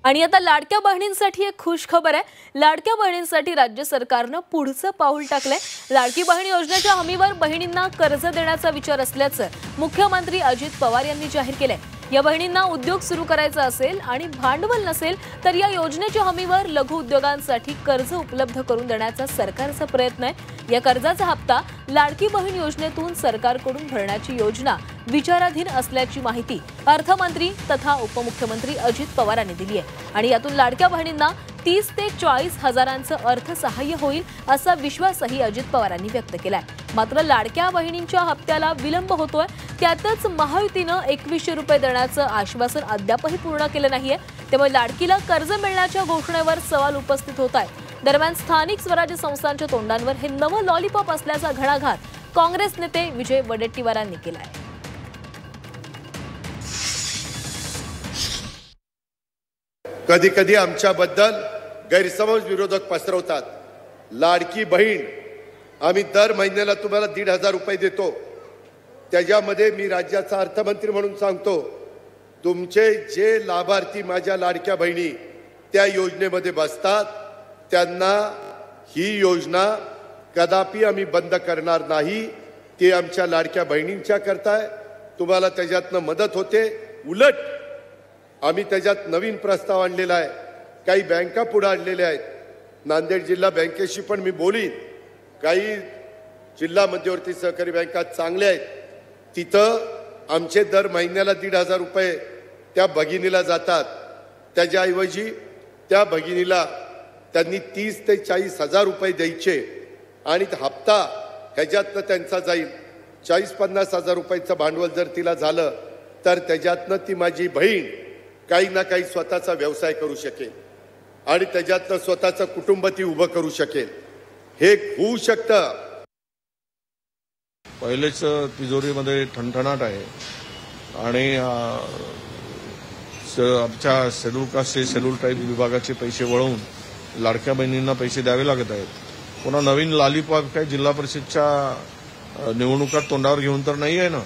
आणि आता लाडक्या बहिणींसाठी एक खुश खबर आहे। लाडक्या बहिणींसाठी राज्य सरकारनं पुढचं पाऊल टाकलंय। लाडकी बहीण योजनेच्या हमीवर बहिणींना कर्ज देण्याचा विचार असल्याचं मुख्यमंत्री अजित पवार यांनी जाहीर केलंय। या बहिणींना उद्योग सुरू करायचा असेल आणि भांडवल नसेल तर या योजनेच्या हमीवर लघु उद्योगांसाठी कर्ज उपलब्ध करून देण्याचा सरकारचा प्रयत्न आहे। या कर्जाचा हप्ता लाडकी बहीण योजनेतून सरकारकडून भरण्याची योजना विचाराधीन असल्याची माहिती अर्थमंत्री तथा उपमुख्यमंत्री अजित पवार यांनी दिली आहे। आणि यातून लाडक्या बहिणींना 30 ते 40 हजारांचं अर्थसहाय्य होईल असा विश्वासही अजित पवार यांनी व्यक्त केलाय। मात्र लाडक्या बहिणींच्या हप्त्याला विलंब होतोय, त्यातच महायुतीनं 2100 रुपये देण्याचं आश्वासन अद्यापही पूर्ण केलं नाहीये। त्यामुळे लाडकीला कर्ज मिळण्याच्या घोषणेवर सवाल उपस्थित होत आहे। दरम्यान स्थानिक स्वराज्य संस्थांच्या तोंडांवर हे नवं लॉलीपॉप असल्याचा घणाघात काँग्रेस नेते विजय वडेट्टीवार यांनी केलाय। कधी कधी आमच्याबद्दल गैरसमज विरोधक पसरवतात। लाडकी बहीण आम्ही दर महिन्याला तुम्हाला 1,500 रुपये देतो, त्याच्यामध्ये मी राज्याचा अर्थमंत्री म्हणून सांगतो, तुमचे जे लाभार्थी माझ्या लाडक्या बहिणी त्या योजनेमध्ये बसतात त्यांना ही योजना कदापि आम्ही बंद करणार नाही। ते आमच्या लाडक्या बहिणींच्या करताय, तुम्हाला त्याच्यातनं मदत होते। उलट आम्ही त्याच्यात नवीन प्रस्ताव आणलेला आहे, काही बँका पुढे आणलेल्या आहेत। नांदेड जिल्हा बँकेशी पण मी बोलीन, काही जिल्हा मध्यवर्ती सहकारी बँका चांगल्या आहेत, तिथं आमचे दर महिन्याला 1,500 रुपये त्या भगिनीला जातात। त्याच्याऐवजी त्या भगिनीला त्यांनी 30 ते 40 हजार रुपये द्यायचे आणि हप्ता ह्याच्यातनं त्यांचा जाईल। 40-50 हजार रुपयाचं भांडवल जर तिला झालं तर त्याच्यातनं ती माझी बहीण काही ना काही स्वतःचा व्यवसाय करू शकेल आणि त्याच्यातनं स्वतःचं कुटुंब ती उभं करू शकेल। हे होऊ शकतं। पहिलेच तिजोरीमध्ये ठणठणाट आहे आणि आमच्या शेड्यूल कास्ट शेड्यूल ट्राईब विभागाचे पैसे वळवून लाडक्या बहिणींना पैसे द्यावे लागत आहेत। पुन्हा नवीन लॉलीपॉप काय जिल्हा परिषदच्या निवडणुका तोंडावर घेऊन तर नाही आहे ना।